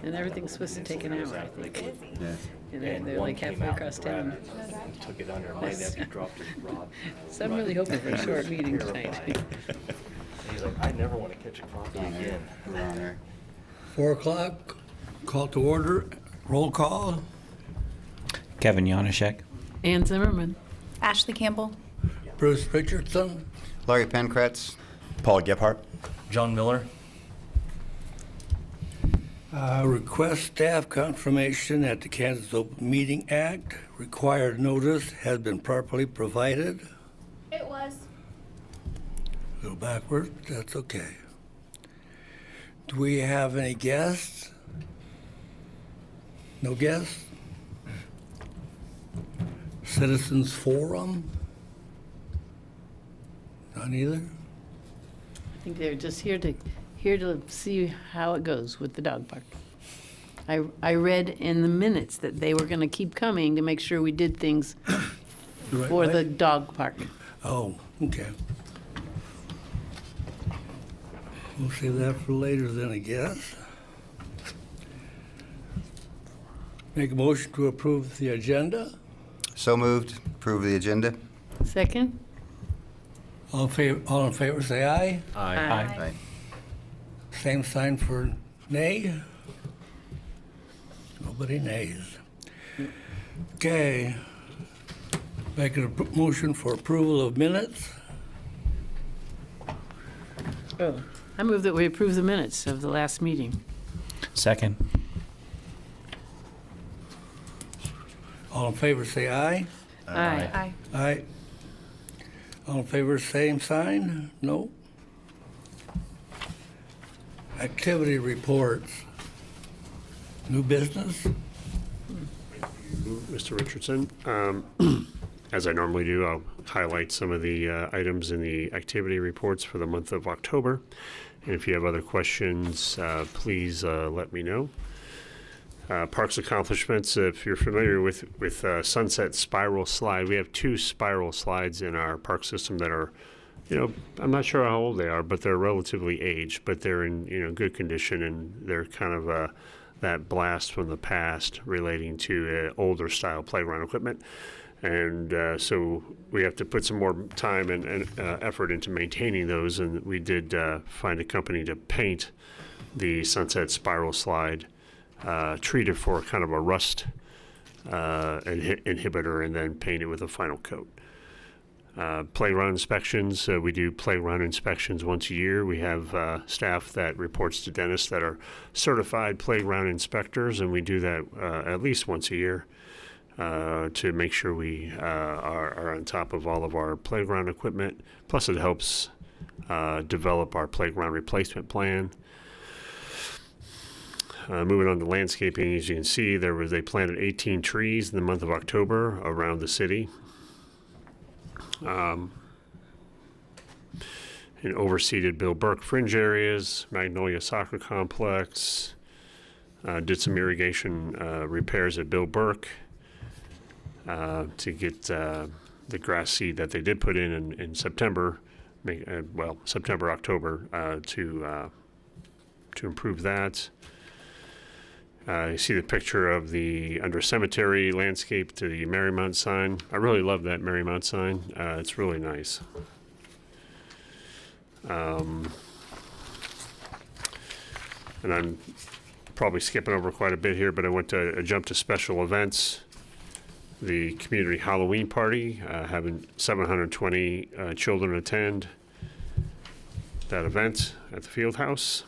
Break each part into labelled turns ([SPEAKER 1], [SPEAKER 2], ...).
[SPEAKER 1] And everything's supposed to take an hour, I think.
[SPEAKER 2] Yeah.
[SPEAKER 1] And they're like halfway across town.
[SPEAKER 3] Took it under my nephew, dropped his rod.
[SPEAKER 1] So I'm really hoping for a short meeting tonight.
[SPEAKER 3] He's like, I never want to catch a coffee again.
[SPEAKER 4] 4 o'clock, call to order, roll call.
[SPEAKER 5] Kevin Janaszek.
[SPEAKER 1] Ann Zimmerman.
[SPEAKER 6] Ashley Campbell.
[SPEAKER 4] Bruce Richardson.
[SPEAKER 2] Larry Pankratz.
[SPEAKER 7] Paul Gebhardt.
[SPEAKER 3] John Miller.
[SPEAKER 4] Request staff confirmation that the Kansas Open Meeting Act required notice has been properly provided.
[SPEAKER 6] It was.
[SPEAKER 4] A little backwards, but that's okay. Do we have any guests? No guests? Citizens Forum? None either?
[SPEAKER 1] I think they're just here to see how it goes with the dog park. I read in the minutes that they were going to keep coming to make sure we did things
[SPEAKER 4] Right
[SPEAKER 1] for
[SPEAKER 4] way?
[SPEAKER 1] the dog park.
[SPEAKER 4] Oh, okay. We'll save that for later then, I guess. Make a motion to approve the agenda.
[SPEAKER 2] So moved. Approve the agenda.
[SPEAKER 1] Second?
[SPEAKER 4] All in favor, say aye.
[SPEAKER 3] Aye.
[SPEAKER 4] Same sign for nay. Nobody nays. Okay. Make a motion for approval of minutes.
[SPEAKER 1] Oh, I move that we approve the minutes of the last meeting.
[SPEAKER 5] Second.
[SPEAKER 4] All in favor, say aye.
[SPEAKER 1] Aye.
[SPEAKER 6] Aye.
[SPEAKER 4] Aye. All in favor, same sign? No. Activity reports. New business?
[SPEAKER 8] Mr. Richardson. As I normally do, I'll highlight some of the items in the activity reports for the month of October. And if you have other questions, please let me know. Parks accomplishments, if you're familiar with Sunset Spiral Slide, we have 2 spiral slides in our park system that are, I'm not sure how old they are, but they're relatively aged, but they're in, good condition, and they're kind of that blast from the past relating to older style playground equipment. And so we have to put some more time and effort into maintaining those, and we did find a company to paint the Sunset Spiral Slide, treat it for kind of a rust inhibitor, and then paint it with a final coat. Playground inspections, we do playground inspections once a year. We have staff that reports to dentists that are certified playground inspectors, and we do that at least once a year to make sure we are on top of all of our playground equipment. Plus it helps develop our playground replacement plan. Moving on to landscaping, as you can see, they planted 18 trees in the month of October around the city. In overseeded Bill Burke fringe areas, Magnolia Soccer Complex, did some irrigation repairs at Bill Burke to get the grass seed that they did put in September, September, October, to improve that. You see the picture of the Under Cemetery landscape to the Marymount sign. I really love that Marymount sign. It's really nice. And I'm probably skipping over quite a bit here, but I want to jump to special events. The community Halloween party, having 720 children attend that event at the field house.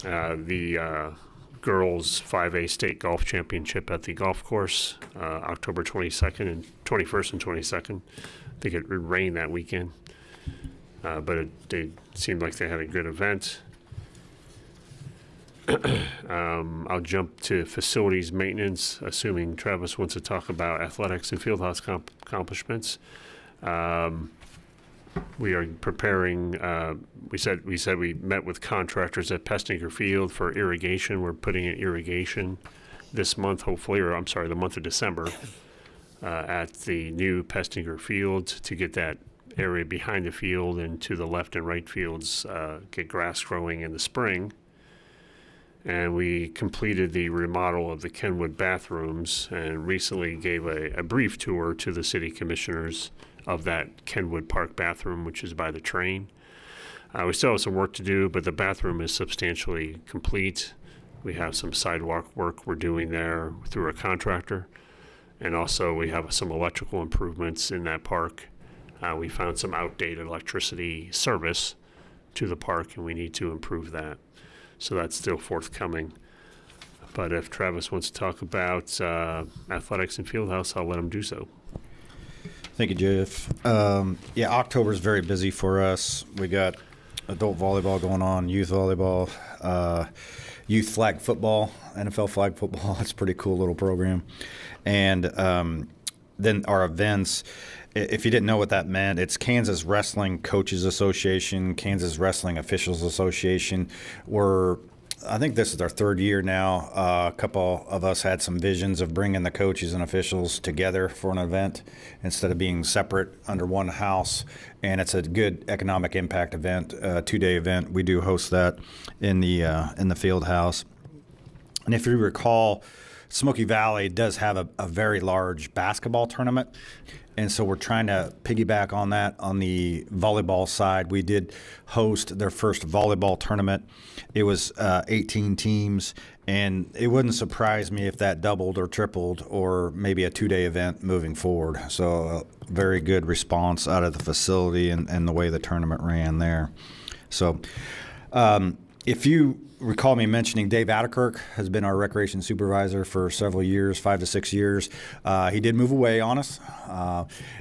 [SPEAKER 8] The girls 5A state golf championship at the golf course, October 22nd and 21st and 22nd. I think it rained that weekend, but it seemed like they had a good event. I'll jump to facilities maintenance, assuming Travis wants to talk about athletics and fieldhouse accomplishments. We are preparing, we said we met with contractors at Pestinger Field for irrigation. We're putting in irrigation this month, hopefully, or I'm sorry, the month of December, at the new Pestinger Field to get that area behind the field and to the left and right fields, get grass growing in the spring. And we completed the remodel of the Kenwood bathrooms and recently gave a brief tour to the city commissioners of that Kenwood Park bathroom, which is by the train. We still have some work to do, but the bathroom is substantially complete. We have some sidewalk work we're doing there through a contractor. And also we have some electrical improvements in that park. We found some outdated electricity service to the park, and we need to improve that. So that's still forthcoming. But if Travis wants to talk about athletics and Fieldhouse, I'll let him do so.
[SPEAKER 7] Thank you, Jeff. Yeah, October is very busy for us. We got adult volleyball going on, youth volleyball, youth flag football, NFL flag football. It's a pretty cool little program. And then our events. If you didn't know what that meant, it's Kansas Wrestling Coaches Association, Kansas Wrestling Officials Association. I think this is our third year now. A couple of us had some visions of bringing the coaches and officials together for an event instead of being separate under one house. And it's a good economic impact event, a 2-day event. We do host that in the field house. And if you recall, Smoky Valley does have a very large basketball tournament. And so we're trying to piggyback on that on the volleyball side. We did host their first volleyball tournament. It was 18 teams, and it wouldn't surprise me if that doubled or tripled or maybe a 2-day event moving forward. So a very good response out of the facility and the way the tournament ran there. So if you recall me mentioning Dave Atterkirk has been our recreation supervisor for several years, 5 to 6 years. He did move away on us,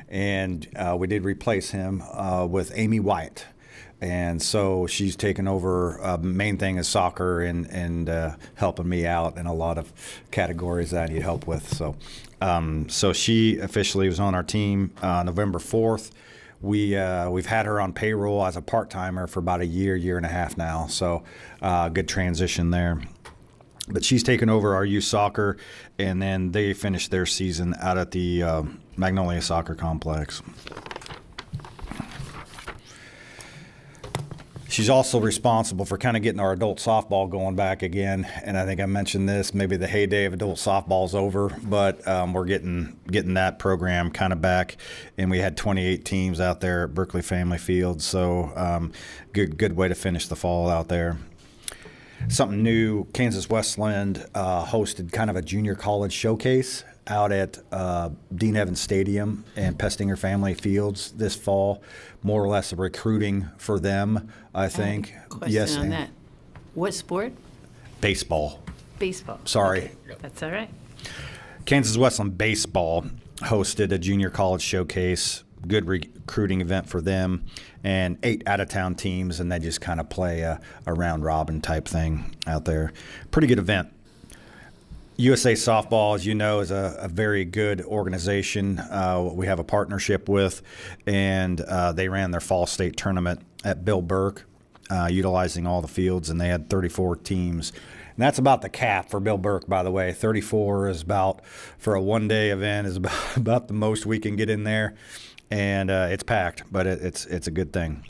[SPEAKER 7] and we did replace him with Amy Wyatt. And so she's taken over. Main thing is soccer and helping me out in a lot of categories that I need help with. So she officially was on our team November 4th. We've had her on payroll as a part-timer for about a year and a half now, so good transition there. But she's taken over our youth soccer, and then they finished their season out at the Magnolia Soccer Complex. She's also responsible for kind of getting our adult softball going back again, and I think I mentioned this, maybe the heyday of adult softball's over, but we're getting that program kind of back, and we had 28 teams out there at Berkley Family Field, so good way to finish the fall out there. Something new, Kansas Westland hosted kind of a junior college showcase out at Dean Evans Stadium and Pestinger Family Fields this fall. More or less a recruiting for them, I think.
[SPEAKER 1] Question on that. What sport?
[SPEAKER 7] Baseball.
[SPEAKER 1] Baseball.
[SPEAKER 7] Sorry.
[SPEAKER 1] Okay. That's all right.
[SPEAKER 7] Kansas Westland Baseball hosted a junior college showcase. Good recruiting event for them, and 8 out-of-town teams, and they just kind of play a round-robin type thing out there. Pretty good event. USA Softball, as you know, is a very good organization we have a partnership with, and they ran their fall state tournament at Bill Burke, utilizing all the fields, and they had 34 teams. And that's about the cap for Bill Burke, by the way. 34 is about, for a one-day event, is about the most we can get in there, and it's packed, but it's a good thing.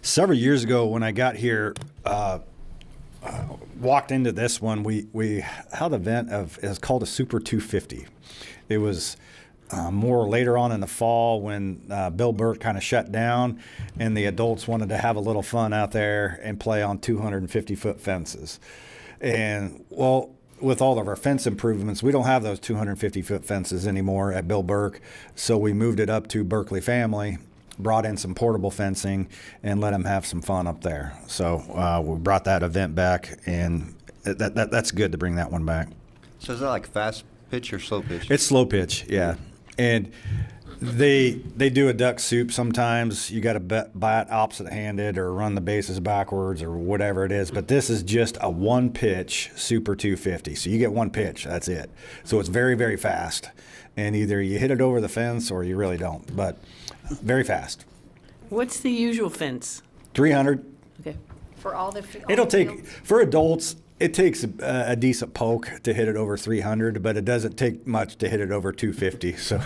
[SPEAKER 7] Several years ago when I got here, walked into this one, we held an event it's called a Super 250. It was more later on in the fall when Bill Burke kind of shut down and the adults wanted to have a little fun out there and play on 250-foot fences. And, well, with all of our fence improvements, we don't have those 250-foot fences anymore at Bill Burke, so we moved it up to Berkley Family, brought in some portable fencing, and let them have some fun up there. So we brought that event back, and that's good to bring that one back.
[SPEAKER 2] So is that like fast pitch or slow pitch?
[SPEAKER 7] It's slow pitch, yeah. And they do a duck soup sometimes. You got to bat opposite-handed or run the bases backwards or whatever it is. But this is just a one-pitch Super 250. So you get one pitch, that's it. So it's very, very fast. And either you hit it over the fence or you really don't. But very fast.
[SPEAKER 1] What's the usual fence?
[SPEAKER 7] 300.
[SPEAKER 1] Okay.
[SPEAKER 6] For all the
[SPEAKER 7] It'll take,
[SPEAKER 6] fields?
[SPEAKER 7] for adults, it takes a decent poke to hit it over 300, but it doesn't take much to hit it over 250. So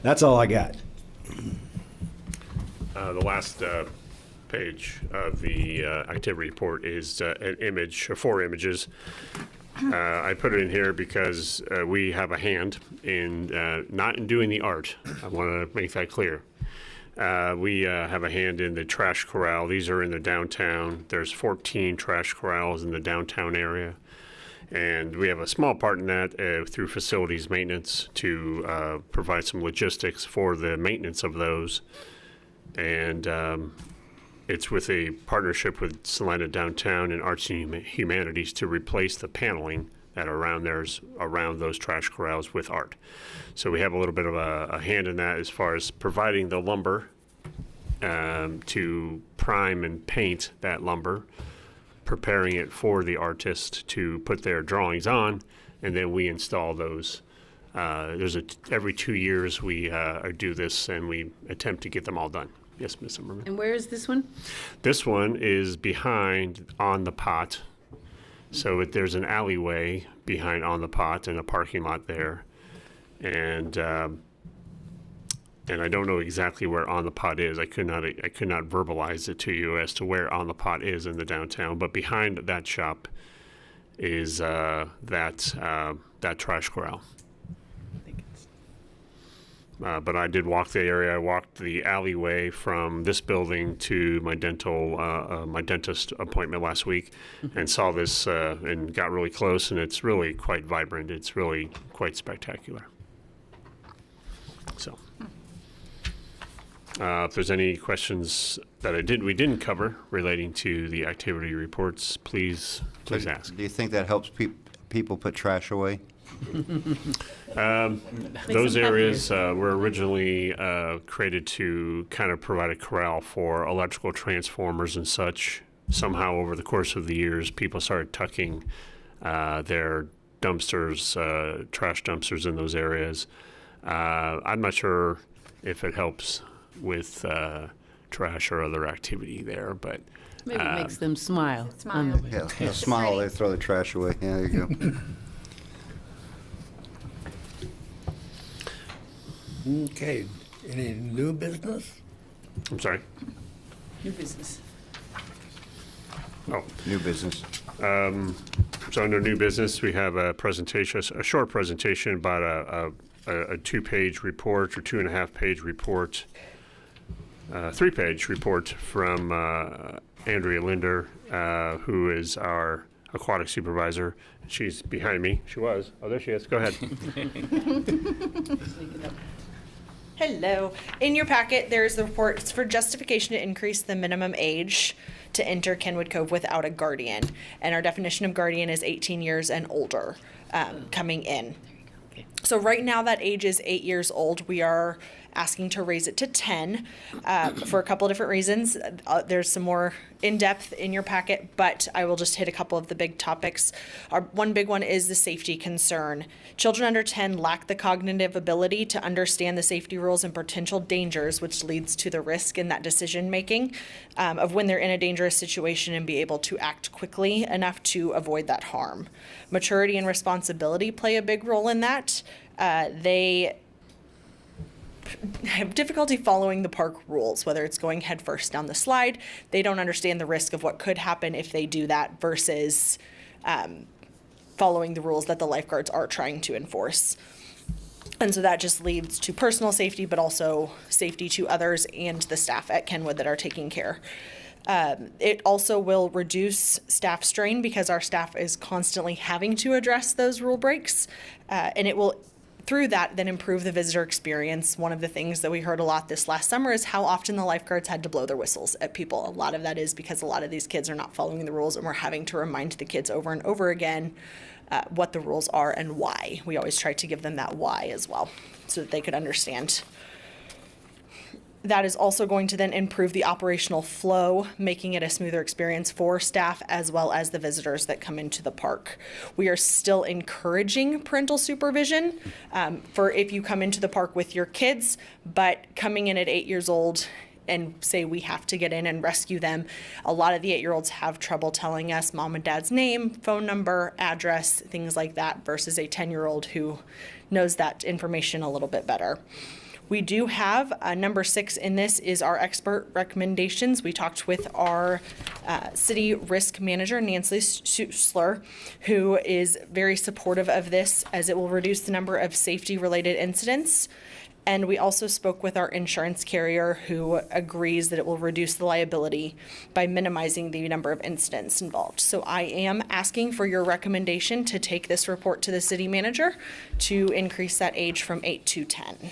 [SPEAKER 7] that's all I got.
[SPEAKER 8] The last page of the activity report is an image, or 4 images. I put it in here because we have a hand in not in doing the art. I want to make that clear. We have a hand in the trash corral. These are in the downtown. There's 14 trash corrals in the downtown area. And we have a small part in that through facilities maintenance to provide some logistics for the maintenance of those. And it's with a partnership with Salina Downtown and Arts and Humanities to replace the paneling that are around those trash corrals with art. So we have a little bit of a hand in that as far as providing the lumber to prime and paint that lumber, preparing it for the artist to put their drawings on, and then we install those. Every 2 years we do this, and we attempt to get them all done. Yes, Ms. Zimmerman.
[SPEAKER 1] And where is this one?
[SPEAKER 8] This one is behind On the Pot. So there's an alleyway behind On the Pot and a parking lot there. And I don't know exactly where On the Pot is. I could not verbalize it to you as to where On the Pot is in the downtown. But behind that shop is that trash corral. But I did walk the area. I walked the alleyway from this building to my dentist appointment last week, and saw this and got really close. And it's really quite vibrant. It's really quite spectacular. So, if there's any questions that we didn't cover relating to the activity reports, please ask.
[SPEAKER 2] Do you think that helps people put trash away?
[SPEAKER 8] Those areas were originally created to kind of provide a corral for electrical transformers and such. Somehow over the course of the years, people started tucking their dumpsters, trash dumpsters in those areas. I'm not sure if it helps with trash or other activity there, but
[SPEAKER 1] Maybe it makes them smile.
[SPEAKER 6] Smile.
[SPEAKER 2] Yeah, they'll smile, they throw the trash away. Yeah, there you go.
[SPEAKER 4] Okay, any new business?
[SPEAKER 8] I'm sorry.
[SPEAKER 1] New business.
[SPEAKER 8] Oh,
[SPEAKER 2] New business.
[SPEAKER 8] so under new business, we have a presentation, a short presentation about a 2-page report or 2.5-page report, 3-page report from Andrea Linder, who is our aquatic supervisor. She's behind me. She was. Oh, there she is. Go ahead.
[SPEAKER 9] Hello. In your packet, there's the report. It's for justification to increase the minimum age to enter Kenwood Cove without a guardian. And our definition of guardian is 18 years and older coming in. So right now that age is 8 years old. We are asking to raise it to 10 for a couple of different reasons. There's some more in-depth in your packet, but I will just hit a couple of the big topics. One big one is the safety concern. Children under 10 lack the cognitive ability to understand the safety rules and potential dangers, which leads to the risk in that decision-making of when they're in a dangerous situation and be able to act quickly enough to avoid that harm. Maturity and responsibility play a big role in that. They have difficulty following the park rules, whether it's going headfirst down the slide. They don't understand the risk of what could happen if they do that versus following the rules that the lifeguards are trying to enforce. And so that just leads to personal safety, but also safety to others and the staff at Kenwood that are taking care. It also will reduce staff strain because our staff is constantly having to address those rule breaks, and it will through that then improve the visitor experience. One of the things that we heard a lot this last summer is how often the lifeguards had to blow their whistles at people. A lot of that is because a lot of these kids are not following the rules, and we're having to remind the kids over and over again what the rules are and why. We always try to give them that why as well so that they could understand. That is also going to then improve the operational flow, making it a smoother experience for staff as well as the visitors that come into the park. We are still encouraging parental supervision for if you come into the park with your kids, but coming in at 8 years old and say we have to get in and rescue them, a lot of the 8-year-olds have trouble telling us mom and dad's name, phone number, address, things like that, versus a 10-year-old who knows that information a little bit better. We do have number 6 in this is our expert recommendations. We talked with our city risk manager, Nancy Schuessler, who is very supportive of this as it will reduce the number of safety-related incidents. And we also spoke with our insurance carrier, who agrees that it will reduce the liability by minimizing the number of incidents involved. So I am asking for your recommendation to take this report to the city manager to increase that age from 8 to 10.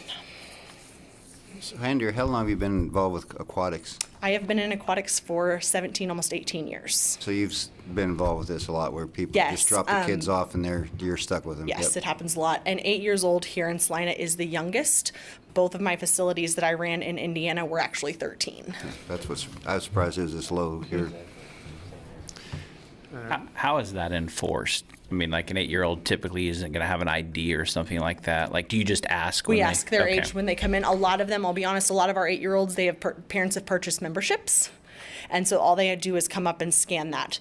[SPEAKER 2] So Andrea, how long have you been involved with aquatics?
[SPEAKER 9] I have been in aquatics for 17, almost 18 years.
[SPEAKER 2] So you've been involved with this a lot, where people
[SPEAKER 9] Yes,
[SPEAKER 2] just drop the kids off and you're stuck with them.
[SPEAKER 9] Yes,
[SPEAKER 2] Yep.
[SPEAKER 9] it happens a lot. And 8 years old here in Salina is the youngest. Both of my facilities that I ran in Indiana were actually 13.
[SPEAKER 2] That's what's, I was surprised it was this low here.
[SPEAKER 5] How is that enforced? I mean, like an 8-year-old typically isn't going to have an ID or something like that. Like, do you just ask?
[SPEAKER 9] We
[SPEAKER 5] when
[SPEAKER 9] ask their
[SPEAKER 5] okay.
[SPEAKER 9] age when they come in. A lot of them, I'll be honest, a lot of our 8-year-olds, they have parents have purchased memberships. And so all they do is come up and scan that.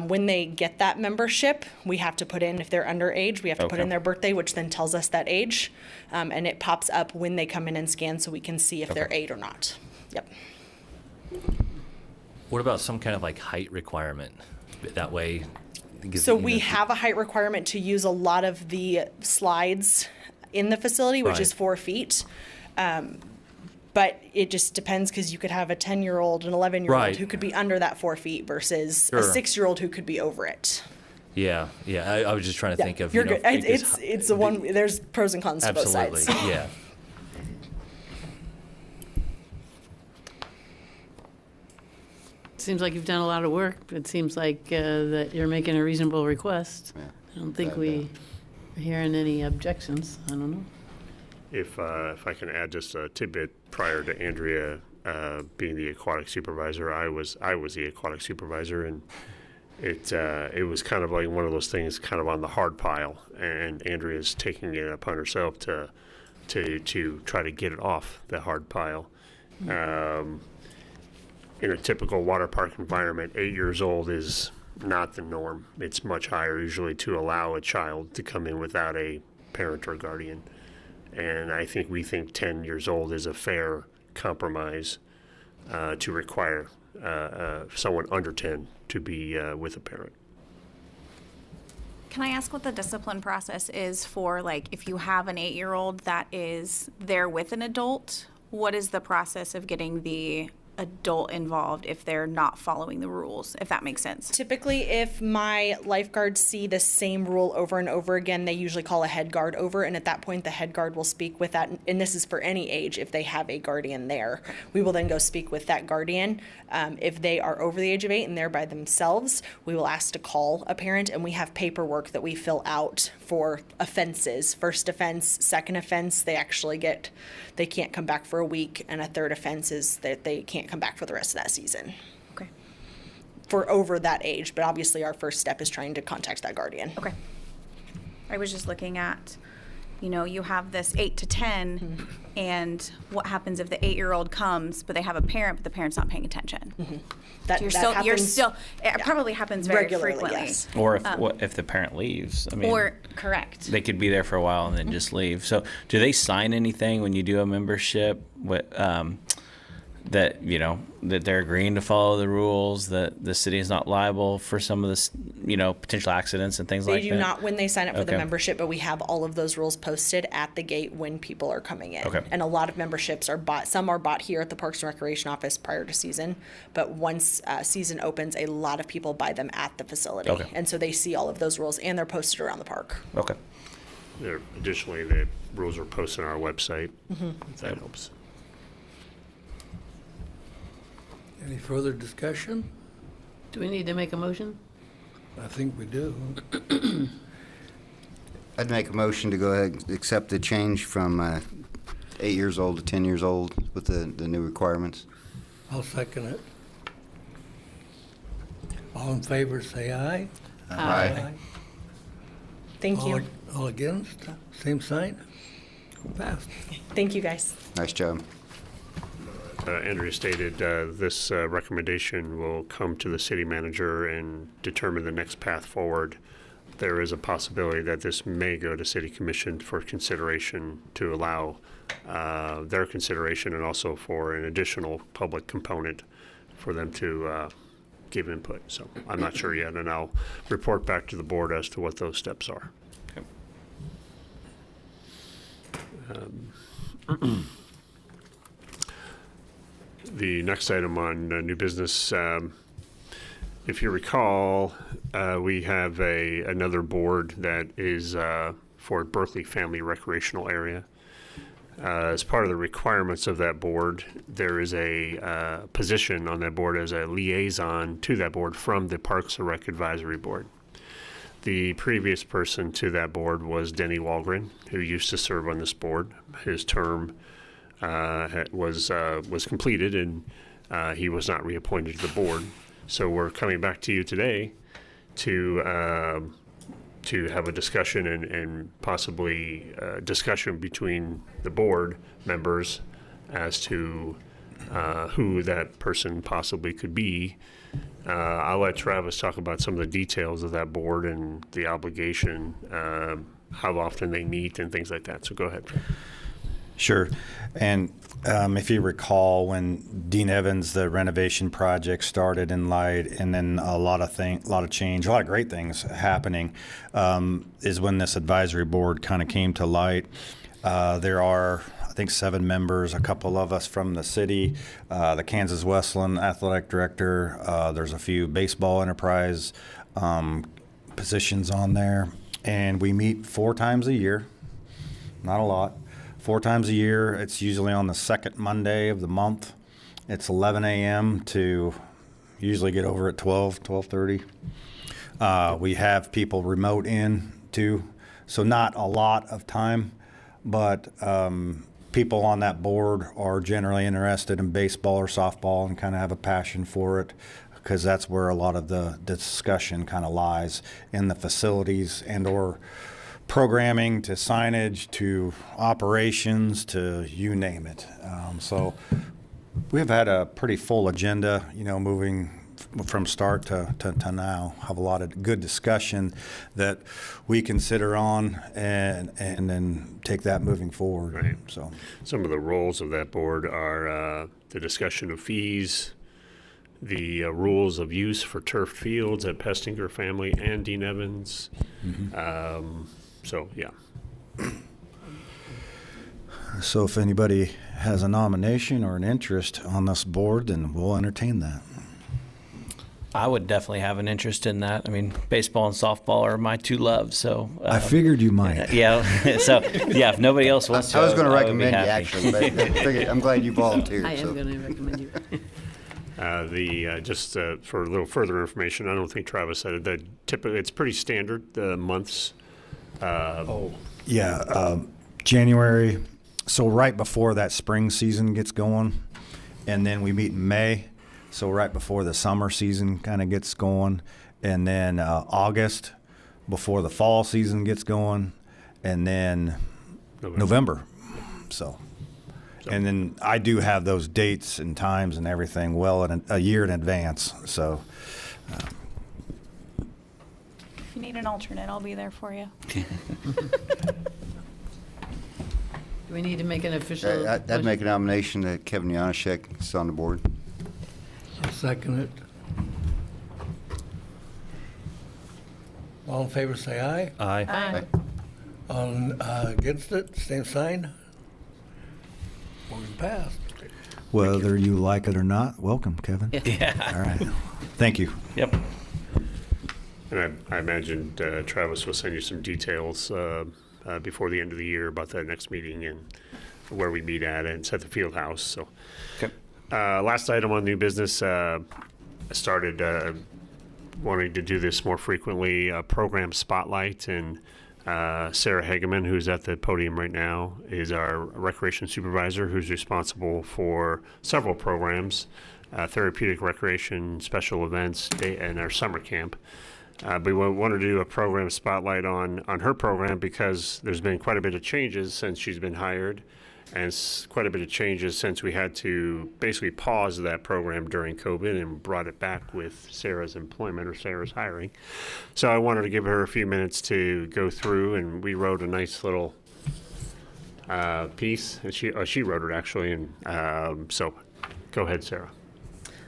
[SPEAKER 9] When they get that membership, we have to put in, if they're underage, we have to put in their birthday, which then tells us that age. And it pops up when they come in and scan so we can see if they're 8 or not. Yep.
[SPEAKER 3] What about some kind of like height requirement? That way.
[SPEAKER 9] So we have a height requirement to use a lot of the slides in the facility, which is 4 feet. But it just depends, because you could have a 10-year-old, an 11-year-old who could be under that 4 feet versus a 6-year-old who could be over it.
[SPEAKER 3] Yeah. I was just trying to think of.
[SPEAKER 9] You're good. It's the one. There's pros and cons to both sides.
[SPEAKER 3] Absolutely. Yeah.
[SPEAKER 1] Seems like you've done a lot of work. It seems like that you're making a reasonable request.
[SPEAKER 2] Yeah.
[SPEAKER 1] I don't think we are hearing any objections. I don't know.
[SPEAKER 8] If I can add just a tidbit, prior to Andrea being the aquatic supervisor, I was the aquatic supervisor, and it was kind of like one of those things, kind of on the hard pile, and Andrea's taking it upon herself to try to get it off the hard pile. In a typical water park environment, 8 years old is not the norm. It's much higher usually to allow a child to come in without a parent or guardian. And we think 10 years old is a fair compromise to require someone under 10 to be with a parent.
[SPEAKER 6] Can I ask what the discipline process is for, like, if you have an 8-year-old that is there with an adult, what is the process of getting the adult involved if they're not following the rules, if that makes sense?
[SPEAKER 9] Typically, if my lifeguards see the same rule over and over again, they usually call a head guard over, and at that point, the head guard will speak with that, and this is for any age if they have a guardian there. We will then go speak with that guardian. If they are over the age of 8 and they're by themselves, we will ask to call a parent, and we have paperwork that we fill out for offenses. First offense, second offense, they can't come back for a week, and a third offense is that they can't come back for the rest of that season.
[SPEAKER 6] Okay.
[SPEAKER 9] For over that age, but obviously our first step is trying to contact that guardian.
[SPEAKER 6] Okay. I was just looking at, you have this 8 to 10, and what happens if the 8-year-old comes, but they have a parent, but the parent's not paying attention? It probably happens very
[SPEAKER 9] regularly,
[SPEAKER 6] frequently.
[SPEAKER 9] yes.
[SPEAKER 5] Or if the parent leaves. I mean,
[SPEAKER 6] Correct.
[SPEAKER 5] they could be there for a while and then just leave. So do they sign anything when you do a membership that they're agreeing to follow the rules, that the city is not liable for some of this, potential accidents and things like that?
[SPEAKER 9] They do not when they sign up for the
[SPEAKER 5] Okay.
[SPEAKER 9] membership, but we have all of those rules posted at the gate when people are coming in.
[SPEAKER 5] Okay.
[SPEAKER 9] And a lot of memberships are bought. Some are bought here at the Parks and Recreation office prior to season, but once season opens, a lot of people buy them at the facility.
[SPEAKER 5] Okay.
[SPEAKER 9] And so they see all of those rules, and they're posted around the park.
[SPEAKER 5] Okay.
[SPEAKER 8] Additionally, the rules are posted on our website, if that helps.
[SPEAKER 4] Any further discussion?
[SPEAKER 1] Do we need to make a motion?
[SPEAKER 4] I think we do.
[SPEAKER 2] I'd make a motion to go ahead and accept the change from 8 years old to 10 years old with the new requirements.
[SPEAKER 4] I'll second it. All in favor, say aye.
[SPEAKER 2] Aye.
[SPEAKER 9] Thank you.
[SPEAKER 4] All against, same sign. Passed.
[SPEAKER 9] Thank you, guys.
[SPEAKER 2] Nice job.
[SPEAKER 8] Andrea stated this recommendation will come to the city manager and determine the next path forward there is a possibility that this may go to City Commission for consideration to allow their consideration and also for an additional public component for them to give input. So I'm not sure yet, and I'll report back to the board as to what those steps are. The next item on new business, if you recall, we have another board that is for Berkley Family Recreational Area. As part of the requirements of that board, there is a position on that board as a liaison to that board from the Parks and Rec Advisory Board. The previous person to that board was Denny Walgren, who used to serve on this board. His term was completed, and he was not reappointed to the board. So we're coming back to you today to have a discussion and possibly discussion between the board members as to who that person possibly could be. I'll let Travis talk about some of the details of that board and the obligation, how often they meet and things like that. So go ahead.
[SPEAKER 7] Sure. And if you recall, when Dean Evans, the renovation project started in light, and then a lot of change, a lot of great things happening, is when this advisory board kind of came to light. There are, I think, 7 members, a couple of us from the city, the Kansas Westland athletic director. There's a few baseball enterprise positions on there, and we meet 4 times a year. Not a lot. 4 times a year. It's usually on the second Monday of the month. It's 11 a.m. to usually get over at 12:30. We have people remote in too, so not a lot of time, but people on that board are generally interested in baseball or softball and kind of have a passion for it, because that's where a lot of the discussion kind of lies, in the facilities and or programming to signage to operations to you name it. So we've had a pretty full agenda, moving from start to now. Have a lot of good discussion that we consider on and then take that moving forward.
[SPEAKER 8] Right.
[SPEAKER 7] So
[SPEAKER 8] some of the roles of that board are the discussion of fees, the rules of use for turf fields at Pestinger Family and Dean Evans. So, yeah.
[SPEAKER 7] So if anybody has a nomination or an interest on this board, then we'll entertain that.
[SPEAKER 5] I would definitely have an interest in that. I mean, baseball and softball are my 2 loves, so.
[SPEAKER 7] I figured you might.
[SPEAKER 5] Yeah, so, yeah, if nobody else wants to.
[SPEAKER 2] I was going to
[SPEAKER 5] I would be
[SPEAKER 2] recommend you,
[SPEAKER 5] happy.
[SPEAKER 2] actually, but I figured, I'm glad you volunteered.
[SPEAKER 1] I am
[SPEAKER 2] so.
[SPEAKER 1] going to recommend you.
[SPEAKER 8] Just for a little further information, I don't think Travis said it, that typically it's pretty standard, the months.
[SPEAKER 7] January, so right before that spring season gets going, and then we meet in May, so right before the summer season kind of gets going, and then August before the fall season gets going, and then November. So and then I do have those dates and times and everything well in a year in advance, so
[SPEAKER 6] If you need an alternate, I'll be there for you.
[SPEAKER 1] Do we need to make an official?
[SPEAKER 2] I'd make a nomination that Kevin Janaszek is on the board.
[SPEAKER 4] I'll second it. All in favor, say aye.
[SPEAKER 5] Aye.
[SPEAKER 1] Aye.
[SPEAKER 4] All against it, same sign. Motion passed.
[SPEAKER 7] whether you like it or not, welcome, Kevin.
[SPEAKER 5] Yeah.
[SPEAKER 7] All right. Thank you.
[SPEAKER 5] Yep.
[SPEAKER 8] And I imagined Travis will send you some details before the end of the year about that next meeting and where we meet at and set the field house. So,
[SPEAKER 5] Okay.
[SPEAKER 8] last item on new business, I started wanting to do this more frequently, program spotlight, and Sarah Hageman, who's at the podium right now, is our recreation supervisor who's responsible for several programs, therapeutic recreation, special events, and our summer camp. But we want to do a program spotlight on her program because there's been quite a bit of changes since she's been hired, and quite a bit of changes since we had to basically pause that program during COVID and brought it back with Sarah's employment or Sarah's hiring. So I wanted to give her a few minutes to go through, and we wrote a nice little piece, and she wrote it actually, and so go ahead, Sarah.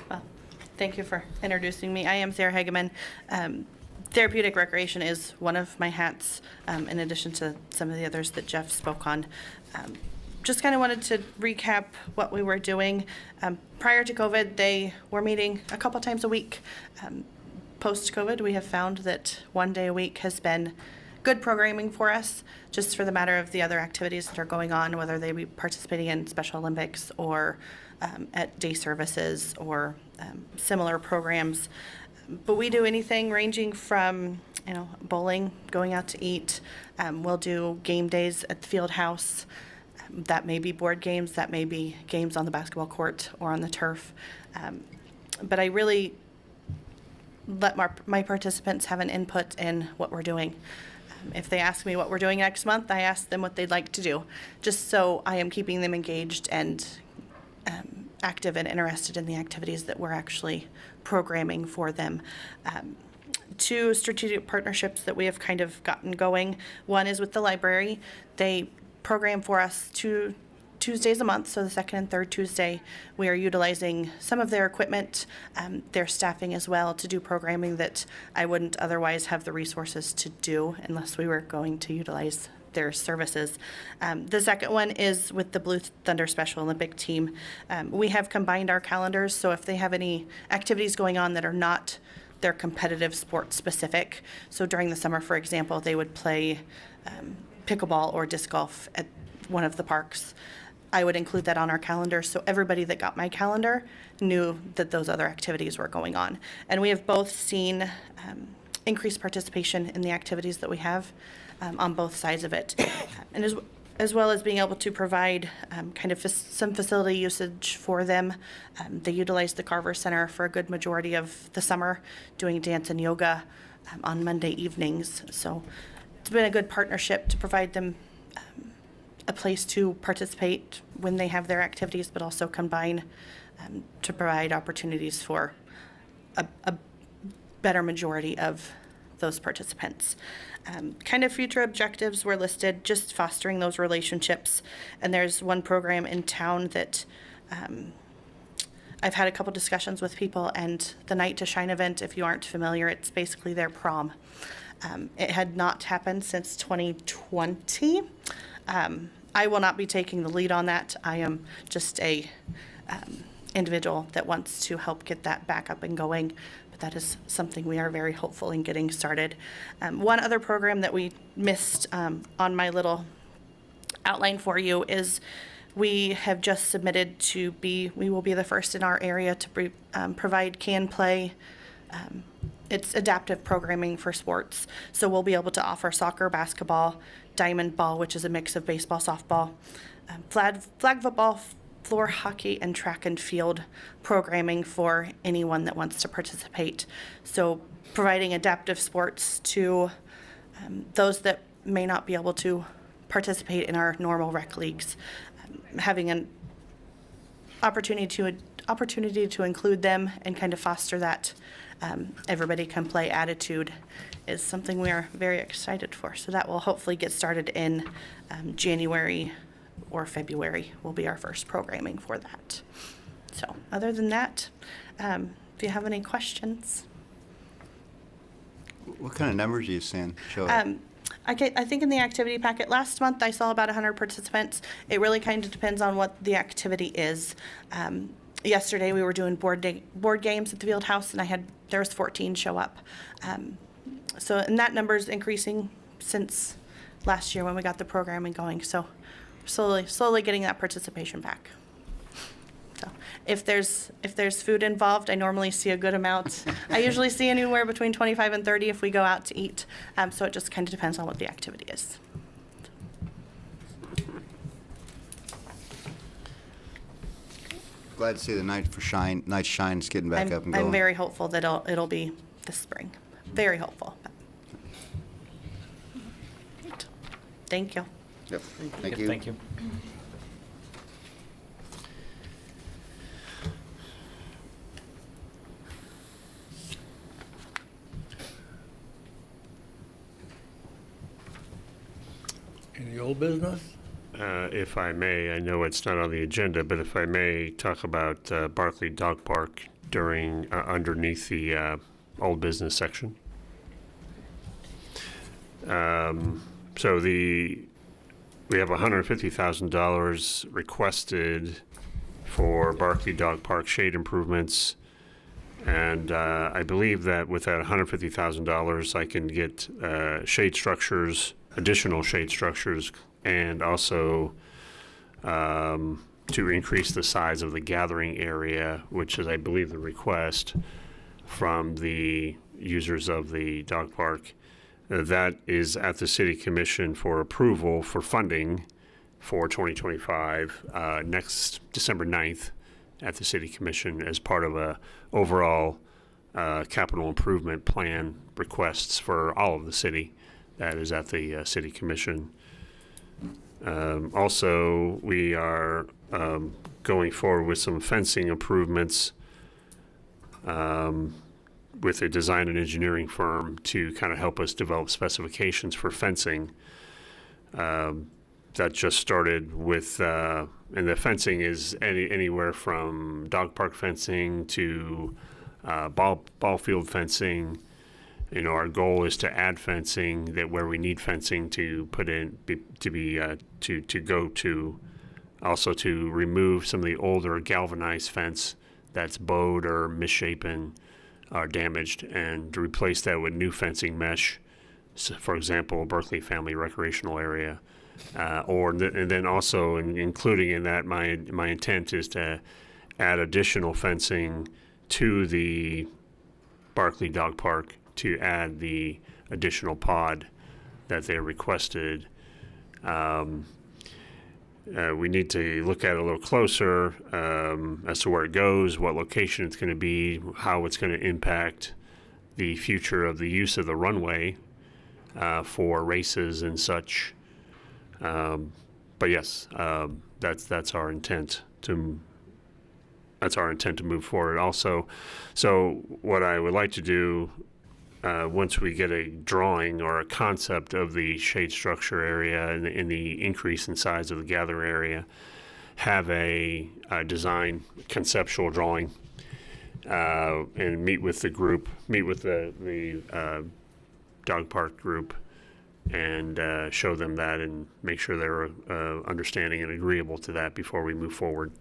[SPEAKER 10] Well, thank you for introducing me. I am Sarah Hageman. Therapeutic Recreation is one of my hats, in addition to some of the others that Jeff spoke on. Just kind of wanted to recap what we were doing. Prior to COVID, they were meeting a couple times a week. Post-COVID, we have found that 1 day a week has been good programming for us, just for the matter of the other activities that are going on, whether they be participating in Special Olympics or at day services or similar programs. But we do anything ranging from, bowling, going out to eat. We'll do game days at the field house. That may be board games, that may be games on the basketball court or on the turf. But I really let my participants have an input in what we're doing. If they ask me what we're doing next month, I ask them what they'd like to do, just so I am keeping them engaged and active and interested in the activities that we're actually programming for them. Two strategic partnerships that we have kind of gotten going. One is with the library. They program for us 2 Tuesdays a month, so the second and third Tuesday. We are utilizing some of their equipment, their staffing as well, to do programming that I wouldn't otherwise have the resources to do unless we were going to utilize their services. The second one is with the Blue Thunder Special Olympic team. We have combined our calendars, so if they have any activities going on that are not their competitive sport specific, so during the summer, for example, they would play pickleball or disc golf at one of the parks. I would include that on our calendar, so everybody that got my calendar knew that those other activities were going on. And we have both seen increased participation in the activities that we have on both sides of it. And as well as being able to provide kind of some facility usage for them. They utilize the Carver Center for a good majority of the summer, doing dance and yoga on Monday evenings. So it's been a good partnership to provide them a place to participate when they have their activities, but also combine to provide opportunities for a better majority of those participants. Kind of future objectives were listed, just fostering those relationships. And there's one program in town that I've had a couple discussions with people, and the Night to Shine event, if you aren't familiar, it's basically their prom. It had not happened since 2020. I will not be taking the lead on that. I am just a individual that wants to help get that back up and going. But that is something we are very hopeful in getting started. One other program that we missed on my little outline for you is we have just submitted we will be the first in our area to provide Can Play. It's adaptive programming for sports. So we'll be able to offer soccer, basketball, diamond ball, which is a mix of baseball, softball, flag football, floor hockey, and track and field programming for anyone that wants to participate. So providing adaptive sports to those that may not be able to participate in our normal rec leagues, having an opportunity to include them and kind of foster that everybody can play attitude is something we are very excited for. So that will hopefully get started in January or February will be our first programming for that. So other than that, if you have any questions.
[SPEAKER 2] What kind of numbers are you seeing show up?
[SPEAKER 10] I think in the activity packet last month I saw about 100 participants. It really kind of depends on what the activity is. Yesterday we were doing board games at the field house, and there was 14 show up. And that number is increasing since last year when we got the programming going. So slowly getting that participation back. So if there's food involved, I normally see a good amount. I usually see anywhere between 25 and 30 if we go out to eat. So it just kind of depends on what the activity is.
[SPEAKER 2] Glad to see the Night Shine is getting back up and going.
[SPEAKER 10] I'm very hopeful that it'll be this spring. Very hopeful. Thank you.
[SPEAKER 2] Yep. Thank you.
[SPEAKER 5] Thank you.
[SPEAKER 4] Any old business?
[SPEAKER 8] If I may, I know it's not on the agenda, but if I may talk about Berkley Dog Park during underneath the old business section. So we have $150,000 requested for Berkley Dog Park shade improvements. And I believe that with that $150,000, I can get shade structures, additional shade structures, and also to increase the size of the gathering area, which is, I believe, the request from the users of the dog park. That is at the City Commission for approval for funding for 2025 next December 9th at the City Commission as part of a overall capital improvement plan requests for all of the city. That is at the City Commission. Also, we are going forward with some fencing improvements with a design and engineering firm to kind of help us develop specifications for fencing. That just started with, and the fencing is anywhere from dog park fencing to ball field fencing. You know, our goal is to add fencing that where we need fencing to put in, to go to, also to remove some of the older galvanized fence that's bowed or misshapen or damaged, and to replace that with new fencing mesh. So, for example, Berkley Family Recreational Area, and then also including in that, my intent is to add additional fencing to the Berkley Dog Park to add the additional pod that they requested. We need to look at it a little closer as to where it goes, what location it's going to be, how it's going to impact the future of the use of the runway for races and such. But yes, that's our intent to. That's our intent to move forward. Also, so what I would like to do once we get a drawing or a concept of the shade structure area and the increase in size of the gather area, have a design conceptual drawing and meet with the group, meet with the dog park group, and show them that and make sure they're understanding and agreeable to that before we move forward.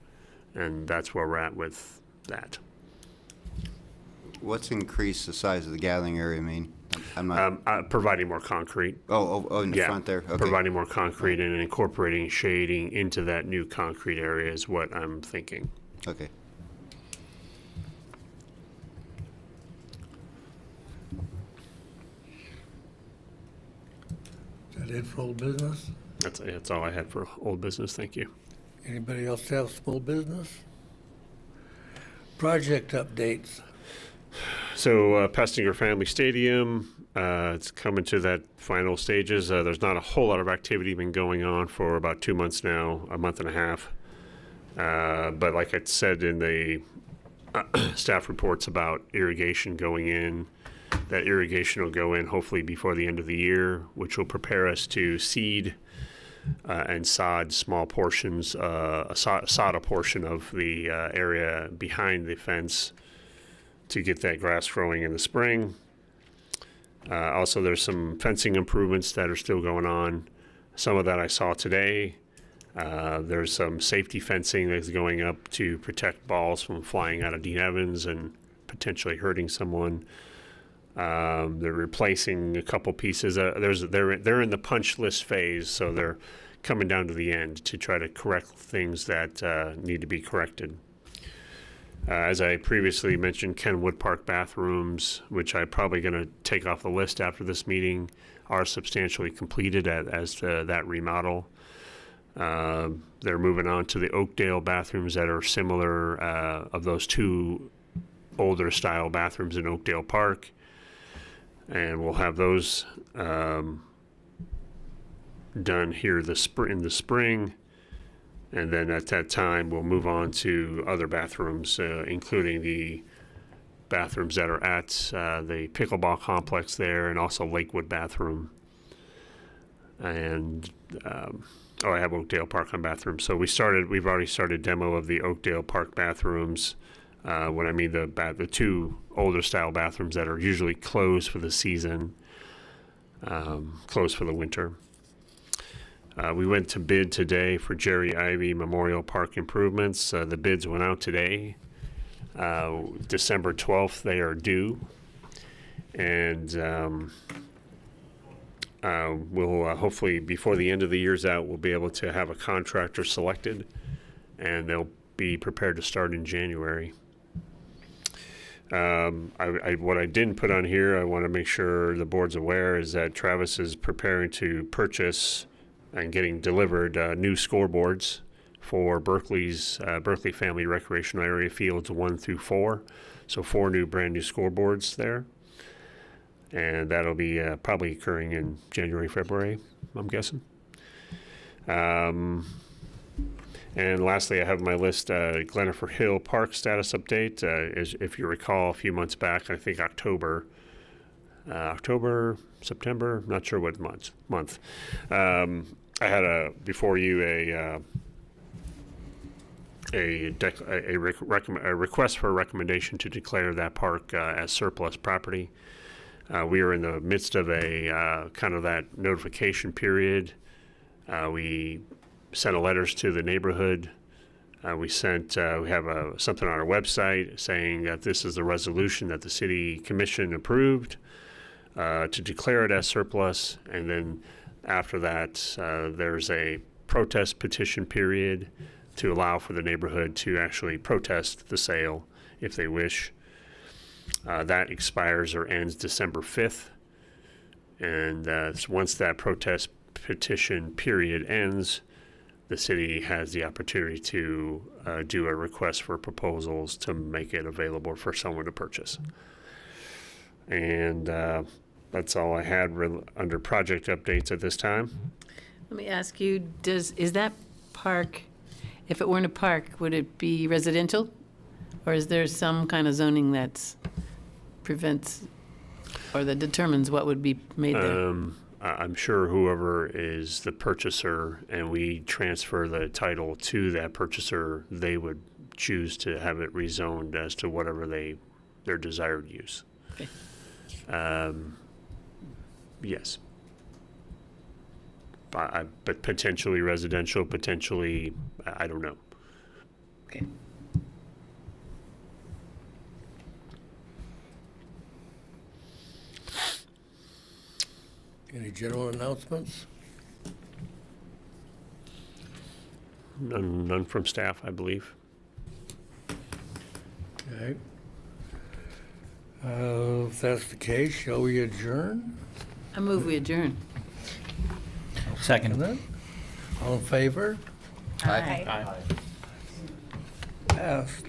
[SPEAKER 8] And that's where we're at with that.
[SPEAKER 2] What's increase the size of the gathering area mean? I'm not.
[SPEAKER 8] Providing more concrete.
[SPEAKER 2] Oh, in the front there. Okay.
[SPEAKER 8] Providing more concrete and incorporating shading into that new concrete area is what I'm thinking.
[SPEAKER 2] Okay.
[SPEAKER 4] Is that it for old business?
[SPEAKER 8] That's all I had for old business. Thank you.
[SPEAKER 4] Anybody else have small business? Project updates.
[SPEAKER 8] So Pastinger Family Stadium, it's coming to that final stages. There's not a whole lot of activity been going on for about 2 months now, a month and a half. But like I said in the staff reports about irrigation going in, that irrigation will go in hopefully before the end of the year, which will prepare us to seed and sod small portions, sod a portion of the area behind the fence to get that grass growing in the spring. Also, there's some fencing improvements that are still going on. Some of that I saw today. There's some safety fencing that's going up to protect balls from flying out of Dean Evans and potentially hurting someone. They're replacing a couple pieces. They're in the punch list phase, so they're coming down to the end to try to correct things that need to be corrected. As I previously mentioned, Kenwood Park bathrooms, which I'm probably going to take off the list after this meeting, are substantially completed as to that remodel. They're moving on to the Oakdale bathrooms that are similar of those two older style bathrooms in Oakdale Park. And we'll have those done here in the spring. And then at that time, we'll move on to other bathrooms, including the bathrooms that are at the pickleball complex there and also Lakewood bathroom. And I have Oakdale Park on bathrooms. So we've already started demo of the Oakdale Park bathrooms. When I mean the two older style bathrooms that are usually closed for the season, closed for the winter. We went to bid today for Jerry Ivy Memorial Park improvements. The bids went out today. December 12th, they are due. And we'll hopefully, before the end of the year's out, we'll be able to have a contractor selected, and they'll be prepared to start in January. What I didn't put on here, I want to make sure the board's aware, is that Travis is preparing to purchase and getting delivered new scoreboards for Berkley's Berkley Family Recreational Area Fields 1 through 4. So 4 new brand new scoreboards there. And that'll be probably occurring in January, February, I'm guessing. And lastly, I have my list, Glenifer Hill Park status update. If you recall, a few months back, I think October, September, not sure what month. I had before you a request for a recommendation to declare that park as surplus property. We are in the midst of a kind of that notification period. We sent letters to the neighborhood. We have something on our website saying that this is the resolution that the city commission approved to declare it as surplus. And then after that, there's a protest petition period to allow for the neighborhood to actually protest the sale if they wish. That expires or ends December 5th. And once that protest petition period ends, the city has the opportunity to do a request for proposals to make it available for someone to purchase. And that's all I had under project updates at this time.
[SPEAKER 1] Let me ask you, is that park, if it weren't a park, would it be residential? Or is there some kind of zoning that prevents or that determines what would be made there?
[SPEAKER 8] I'm sure whoever is the purchaser and we transfer the title to that purchaser, they would choose to have it rezoned as to whatever their desired use.
[SPEAKER 1] Okay.
[SPEAKER 8] Yes. But potentially residential, potentially, I don't know.
[SPEAKER 1] Okay.
[SPEAKER 4] Any general announcements?
[SPEAKER 8] None from staff, I believe.
[SPEAKER 4] Okay. If that's the case, shall we adjourn?
[SPEAKER 1] I move we adjourn.
[SPEAKER 5] Second.
[SPEAKER 4] Then? All in favor?
[SPEAKER 1] Aye.
[SPEAKER 4] Passed.